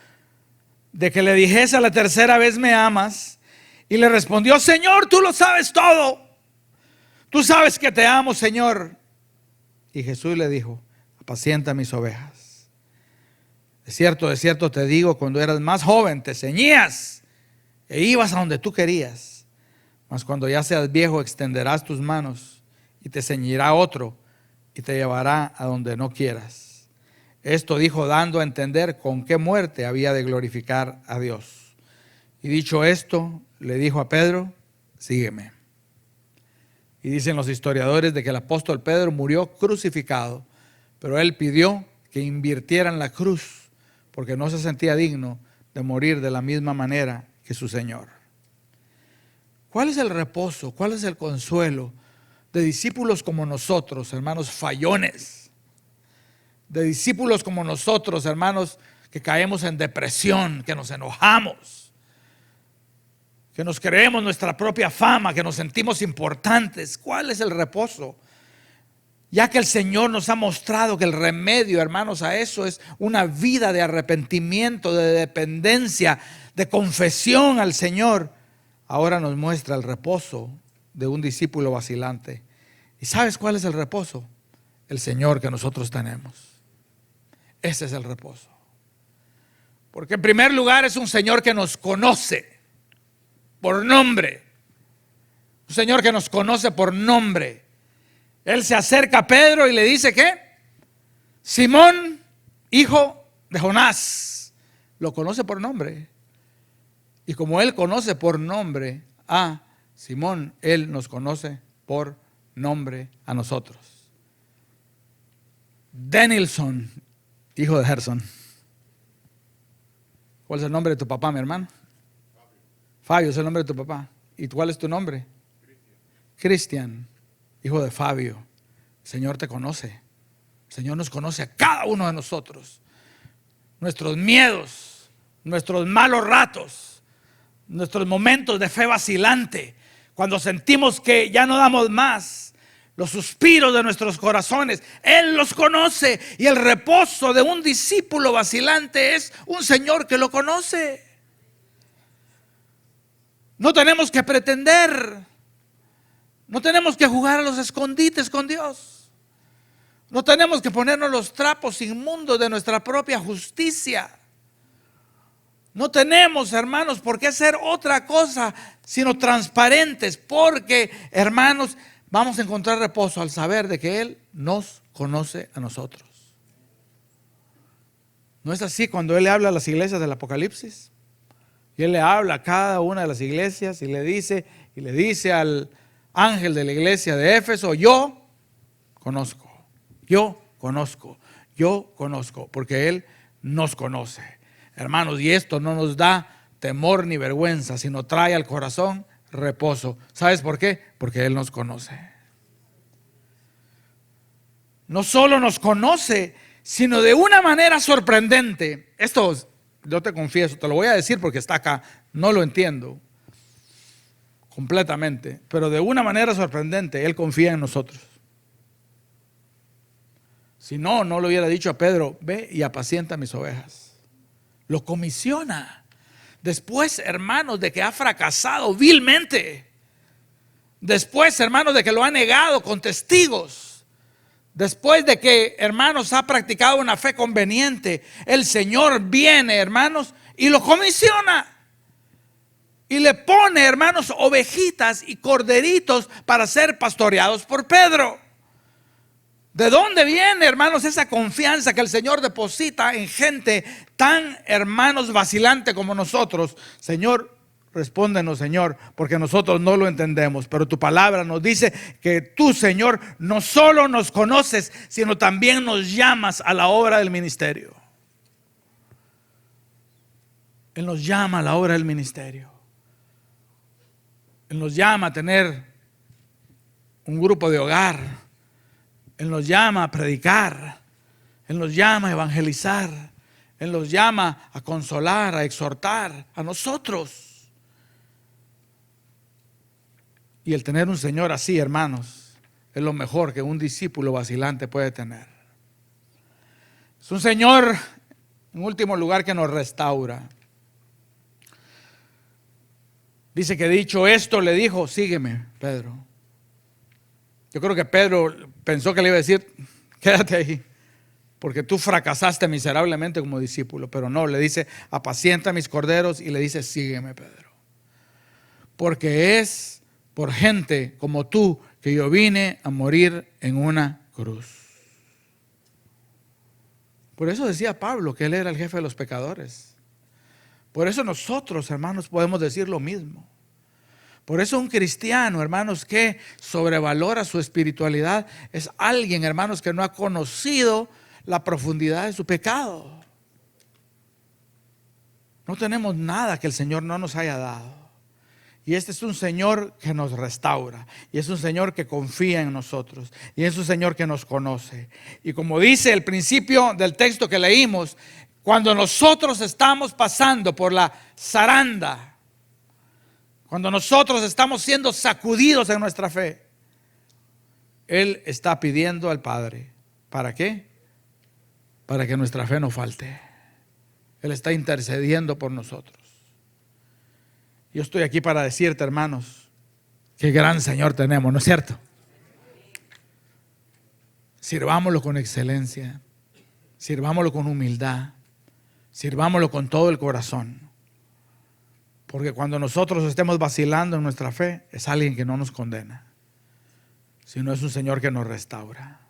S1: de que le dijese a la tercera vez: ¿me amas? Y le respondió: Señor, tú lo sabes todo. Tú sabes que te amo, Señor. Y Jesús le dijo: apacienta mis ovejas. De cierto te digo, cuando eras más joven te ceñías e ibas a donde tú querías. Mas cuando ya seas viejo extenderás tus manos y te ceñirá otro y te llevará a donde no quieras. Esto dijo dando a entender con qué muerte había de glorificar a Dios. Y dicho esto, le dijo a Pedro: sígueme. Y dicen los historiadores de que el apóstol Pedro murió crucificado, pero él pidió que invirtieran la cruz porque no se sentía digno de morir de la misma manera que su Señor. ¿Cuál es el reposo? ¿Cuál es el consuelo de discípulos como nosotros, hermanos fallones? De discípulos como nosotros, hermanos, que caemos en depresión, que nos enojamos, que nos creemos nuestra propia fama, que nos sentimos importantes. ¿Cuál es el reposo? Ya que el Señor nos ha mostrado que el remedio, hermanos, a eso es una vida de arrepentimiento, de dependencia, de confesión al Señor. Ahora nos muestra el reposo de un discípulo vacilante. ¿Y sabes cuál es el reposo? El Señor que nosotros tenemos. Ese es el reposo. Porque en primer lugar es un Señor que nos conoce por nombre. Un Señor que nos conoce por nombre. Él se acerca a Pedro y le dice: ¿qué? Simón, hijo de Jonás. Lo conoce por nombre. Y como Él conoce por nombre a Simón, Él nos conoce por nombre a nosotros. Danielson, hijo de Gerson. ¿Cuál es el nombre de tu papá, mi hermano? Fabio es el nombre de tu papá. ¿Y cuál es tu nombre? Cristian, hijo de Fabio. El Señor te conoce. El Señor nos conoce a cada uno de nosotros. Nuestros miedos, nuestros malos ratos, nuestros momentos de fe vacilante, cuando sentimos que ya no damos más, los suspiros de nuestros corazones, Él los conoce. Y el reposo de un discípulo vacilante es un Señor que lo conoce. No tenemos que pretender, no tenemos que jugar a los escondites con Dios, no tenemos que ponernos los trapos inmundos de nuestra propia justicia. No tenemos, hermanos, por qué hacer otra cosa sino transparentes, porque, hermanos, vamos a encontrar reposo al saber de que Él nos conoce a nosotros. ¿No es así cuando Él le habla a las iglesias del Apocalipsis? Y Él le habla a cada una de las iglesias y le dice al ángel de la iglesia de Éfeso: yo conozco, porque Él nos conoce. Hermanos, y esto no nos da temor ni vergüenza, sino trae al corazón reposo. ¿Sabes por qué? Porque Él nos conoce. No solo nos conoce, sino de una manera sorprendente. Esto yo te confieso, te lo voy a decir porque está acá, no lo entiendo completamente, pero de una manera sorprendente Él confía en nosotros. Si no, no le hubiera dicho a Pedro: ve y apacienta mis ovejas. Lo comisiona. Después, hermanos, de que ha fracasado vilmente, después, hermanos, de que lo ha negado con testigos, después de que, hermanos, ha practicado una fe conveniente, el Señor viene, hermanos, y lo comisiona. Y le pone, hermanos, ovejitas y corderitos para ser pastoreados por Pedro. ¿De dónde viene, hermanos, esa confianza que el Señor deposita en gente tan, hermanos, vacilante como nosotros? Señor, respóndenos, Señor, porque nosotros no lo entendemos, pero tu palabra nos dice que tú, Señor, no solo nos conoces, sino también nos llamas a la obra del ministerio. Él nos llama a la obra del ministerio. Él nos llama a tener un grupo de hogar. Él nos llama a predicar. Él nos llama a evangelizar. Él nos llama a consolar, a exhortar a nosotros. Y el tener un Señor así, hermanos, es lo mejor que un discípulo vacilante puede tener. Es un Señor, en último lugar, que nos restaura. Dice que dicho esto, le dijo: sígueme, Pedro. Yo creo que Pedro pensó que le iba a decir: quédate ahí, porque tú fracasaste miserablemente como discípulo. Pero no, le dice: apacienta mis corderos, y le dice: sígueme, Pedro. Porque es por gente como tú que yo vine a morir en una cruz. Por eso decía Pablo que él era el jefe de los pecadores. Por eso nosotros, hermanos, podemos decir lo mismo. Por eso un cristiano, hermanos, que sobrevalora su espiritualidad es alguien, hermanos, que no ha conocido la profundidad de su pecado. No tenemos nada que el Señor no nos haya dado. Y este es un Señor que nos restaura. Y es un Señor que confía en nosotros. Y es un Señor que nos conoce. Y como dice el principio del texto que leímos, cuando nosotros estamos pasando por la zaranda, cuando nosotros estamos siendo sacudidos en nuestra fe, Él está pidiendo al Padre. ¿Para qué? Para que nuestra fe no falte. Él está intercediendo por nosotros. Yo estoy aquí para decirte, hermanos, qué gran Señor tenemos, ¿no es cierto? Sirvámoslo con excelencia, sirvámoslo con humildad, sirvámoslo con todo el corazón. Porque cuando nosotros estemos vacilando en nuestra fe, es alguien que no nos condena, sino es un Señor que nos restaura.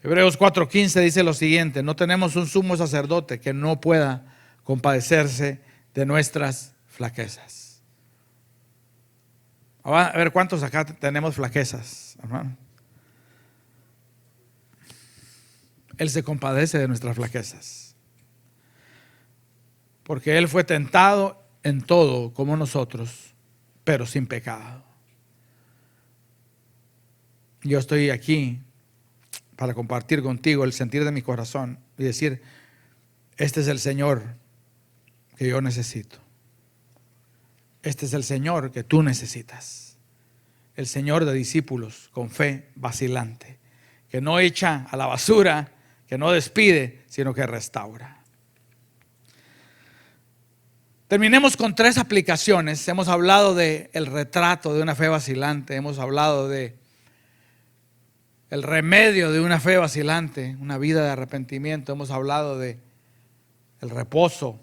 S1: Hebreos 4:15 dice lo siguiente: no tenemos un sumo sacerdote que no pueda compadecerse de nuestras flaquezas. A ver cuántos acá tenemos flaquezas, hermano. Él se compadece de nuestras flaquezas. porque Él fue tentado en todo como nosotros, pero sin pecado. Yo estoy aquí para compartir contigo el sentir de mi corazón y decir, este es el Señor que yo necesito. Este es el Señor que tú necesitas. El Señor de discípulos con fe vacilante, que no echa a la basura, que no despide, sino que restaura. Terminemos con 3 aplicaciones. Hemos hablado del retrato de una fe vacilante, hemos hablado de el remedio de una fe vacilante, una vida de arrepentimiento, hemos hablado de el reposo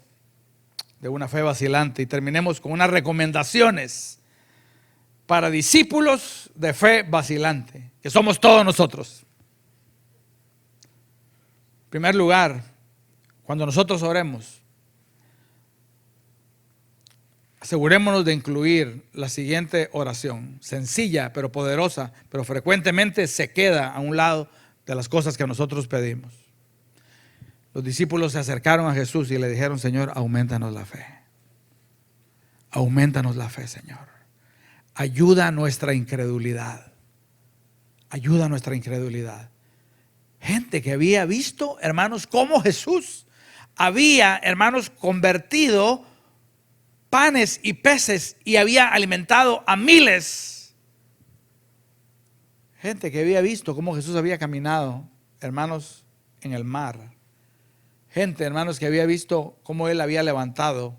S1: de una fe vacilante, y terminemos con unas recomendaciones para discípulos de fe vacilante, que somos todos nosotros. En primer lugar, cuando nosotros oremos, asegurémonos de incluir la siguiente oración, sencilla pero poderosa, pero frecuentemente se queda a un lado de las cosas que nosotros pedimos. Los discípulos se acercaron a Jesús y le dijeron, Señor, aumentanos la fe. Aumentanos la fe, Señor. Ayuda a nuestra incredulidad. Ayuda a nuestra incredulidad. Gente que había visto, hermanos, cómo Jesús había, hermanos, convertido panes y peces y había alimentado a miles. Gente que había visto cómo Jesús había caminado, hermanos, en el mar. Gente, hermanos, que había visto cómo Él había levantado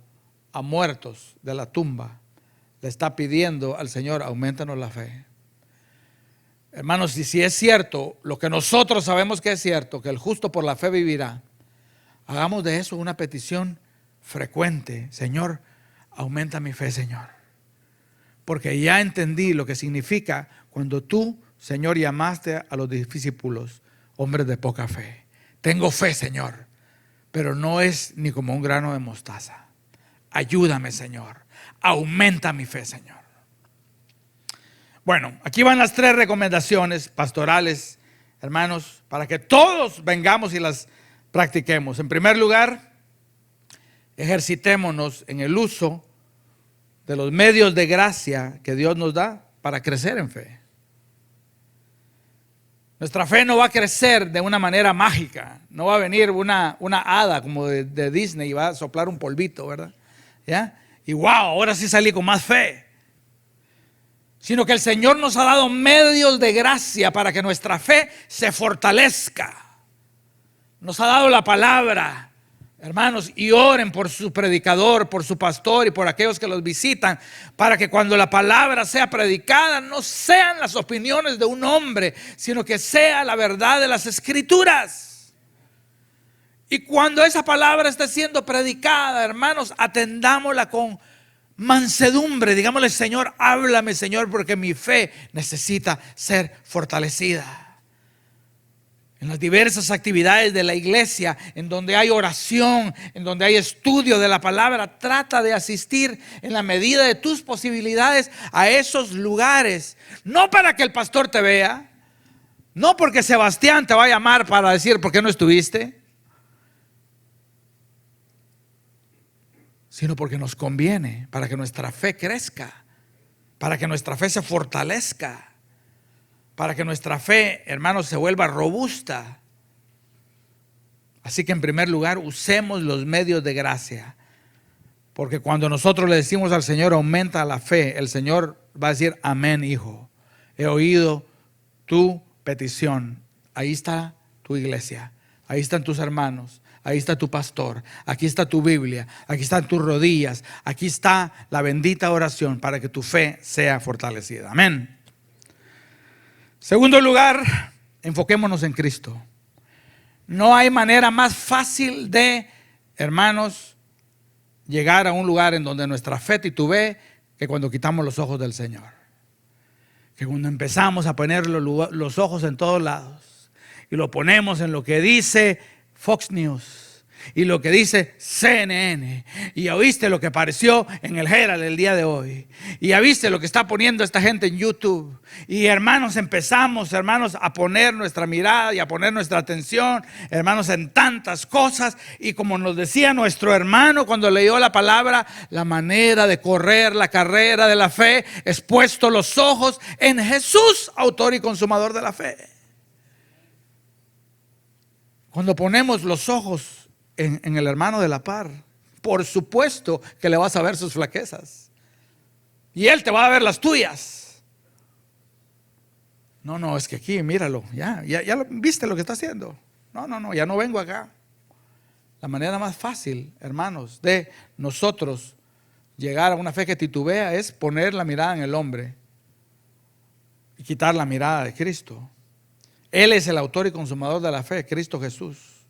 S1: a muertos de la tumba. Le está pidiendo al Señor, aumentanos la fe. Hermanos, y si es cierto, lo que nosotros sabemos que es cierto, que el justo por la fe vivirá, hagamos de eso una petición frecuente. Señor, aumenta mi fe, Señor. Porque ya entendí lo que significa cuando tú, Señor, llamaste a los discípulos hombres de poca fe. Tengo fe, Señor, pero no es ni como un grano de mostaza. Ayúdame, Señor. Aumenta mi fe, Señor. Bueno, aquí van las 3 recomendaciones pastorales, hermanos, para que todos vengamos y las practiquemos. En primer lugar, ejercitémonos en el uso de los medios de gracia que Dios nos da para crecer en fe. Nuestra fe no va a crecer de una manera mágica. No va a venir una hada como de Disney y va a soplar un polvito, ¿verdad? ¿Ya? Y wow, ahora sí salí con más fe. Sino que el Señor nos ha dado medios de gracia para que nuestra fe se fortalezca. Nos ha dado la palabra, hermanos, y oren por su predicador, por su pastor y por aquellos que los visitan, para que cuando la palabra sea predicada no sean las opiniones de un hombre, sino que sea la verdad de las Escrituras. Y cuando esa palabra esté siendo predicada, hermanos, atendámosla con mansedumbre. Digámosle, Señor, háblame, Señor, porque mi fe necesita ser fortalecida. En las diversas actividades de la iglesia, en donde hay oración, en donde hay estudio de la palabra, trata de asistir en la medida de tus posibilidades a esos lugares. No para que el pastor te vea, no porque Sebastián te va a llamar para decir por qué no estuviste, sino porque nos conviene, para que nuestra fe crezca, para que nuestra fe se fortalezca, para que nuestra fe, hermanos, se vuelva robusta. Así que en primer lugar, usemos los medios de gracia, porque cuando nosotros le decimos al Señor, aumenta la fe, el Señor va a decir, amén, hijo, he oído tu petición. Ahí está tu iglesia, ahí están tus hermanos, ahí está tu pastor, aquí está tu Biblia, aquí están tus rodillas, aquí está la bendita oración para que tu fe sea fortalecida. Amén. Segundo lugar, enfoquémonos en Cristo. No hay manera más fácil de, hermanos, llegar a un lugar en donde nuestra fe titubee que cuando quitamos los ojos del Señor. Que cuando empezamos a poner los ojos en todos lados y lo ponemos en lo que dice Fox News y lo que dice CNN, y ya viste lo que apareció en el Herald el día de hoy, y ya viste lo que está poniendo esta gente en YouTube, y hermanos, empezamos, hermanos, a poner nuestra mirada y a poner nuestra atención, hermanos, en tantas cosas. Y como nos decía nuestro hermano cuando leyó la palabra, la manera de correr la carrera de la fe es puesto los ojos en Jesús, autor y consumador de la fe. Cuando ponemos los ojos en el hermano de la par, por supuesto que le vas a ver sus flaquezas y él te va a ver las tuyas. No, es que aquí, míralo, ya viste lo que está haciendo. No, ya no vengo acá. La manera más fácil, hermanos, de nosotros llegar a una fe que titubea es poner la mirada en el hombre y quitar la mirada de Cristo. Él es el autor y consumador de la fe, Cristo Jesús.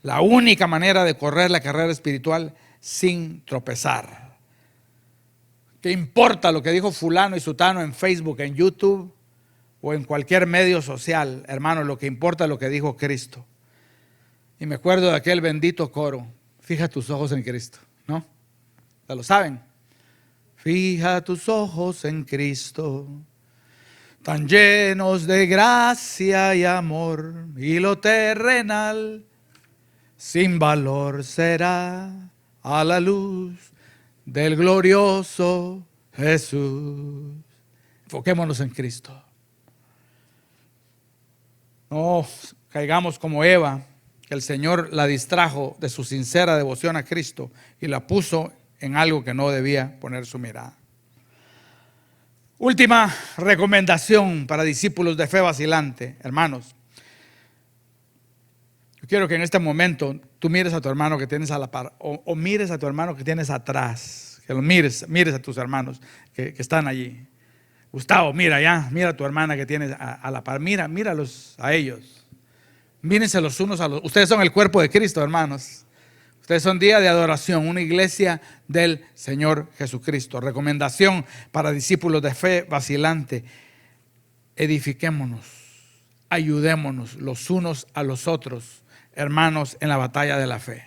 S1: La única manera de correr la carrera espiritual sin tropezar. ¿Qué importa lo que dijo fulano y sutano en Facebook, en YouTube o en cualquier medio social? Hermano, lo que importa es lo que dijo Cristo. Y me acuerdo de aquel bendito coro: fija tus ojos en Cristo, ¿no? ¿Ya lo saben? Fija tus ojos en Cristo, tan llenos de gracia y amor, y lo terrenal sin valor será a la luz del glorioso Jesús. Enfoquémonos en Cristo. No caigamos como Eva, que el Señor la distrajo de su sincera devoción a Cristo y la puso en algo que no debía poner su mirada. Última recomendación para discípulos de fe vacilante, hermanos. Yo quiero que en este momento tú mires a tu hermano que tienes a la par, o mires a tu hermano que tienes atrás, que lo mires a tus hermanos que están allí. Gustavo, mira a tu hermana que tienes a la par, míralos a ellos. Mírense los unos a los otros. Ustedes son el cuerpo de Cristo, hermanos. Ustedes son día de adoración, una iglesia del Señor Jesucristo. Recomendación para discípulos de fe vacilante: edifiquémonos, ayudémonos los unos a los otros, hermanos, en la batalla de la fe.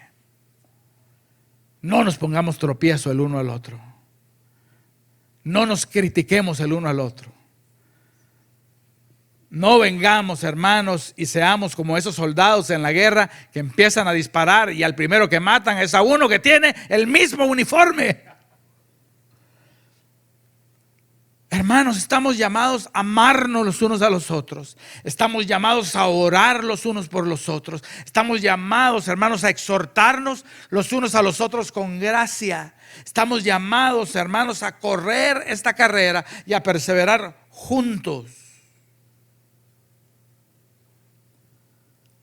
S1: No nos pongamos tropiezo el uno al otro. No nos critiquemos el uno al otro. No vengamos, hermanos, y seamos como esos soldados en la guerra que empiezan a disparar y al primero que matan es a uno que tiene el mismo uniforme. Hermanos, estamos llamados a amarnos los unos a los otros. Estamos llamados a orar los unos por los otros. Estamos llamados, hermanos, a exhortarnos los unos a los otros con gracia. Estamos llamados, hermanos, a correr esta carrera y a perseverar juntos.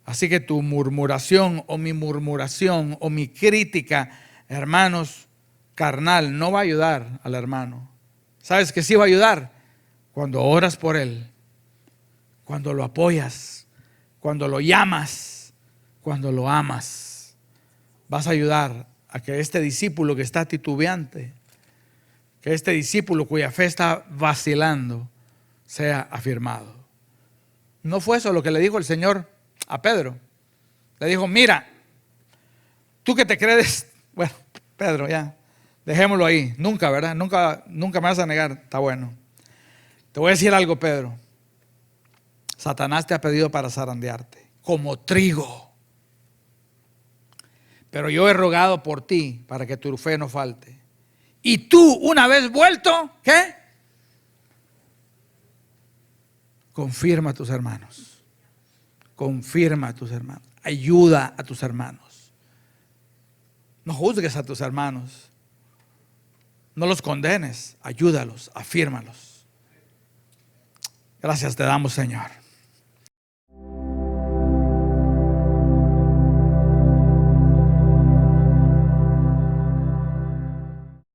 S1: Así que tu murmuración o mi crítica, hermanos, carnal, no va a ayudar al hermano. ¿Sabes qué sí va a ayudar? Cuando oras por él, cuando lo apoyas, cuando lo llamas, cuando lo amas. Vas a ayudar a que este discípulo que está titubeante, que este discípulo cuya fe está vacilando, sea afirmado. ¿No fue eso lo que le dijo el Señor a Pedro? Le dijo: mira, tú que te crees, bueno, Pedro, ya, dejémoslo ahí. Nunca, ¿verdad? Nunca me vas a negar. Está bueno. Te voy a decir algo, Pedro. Satanás te ha pedido para zarandearte como trigo, pero yo he rogado por ti para que tu fe no falte. Y tú, una vez vuelto, ¿qué? Confirma a tus hermanos. Confirma a tus hermanos. Ayuda a tus hermanos. No juzgues a tus hermanos. No los condenes. Ayúdalos, afírmalos. Gracias te damos, Señor.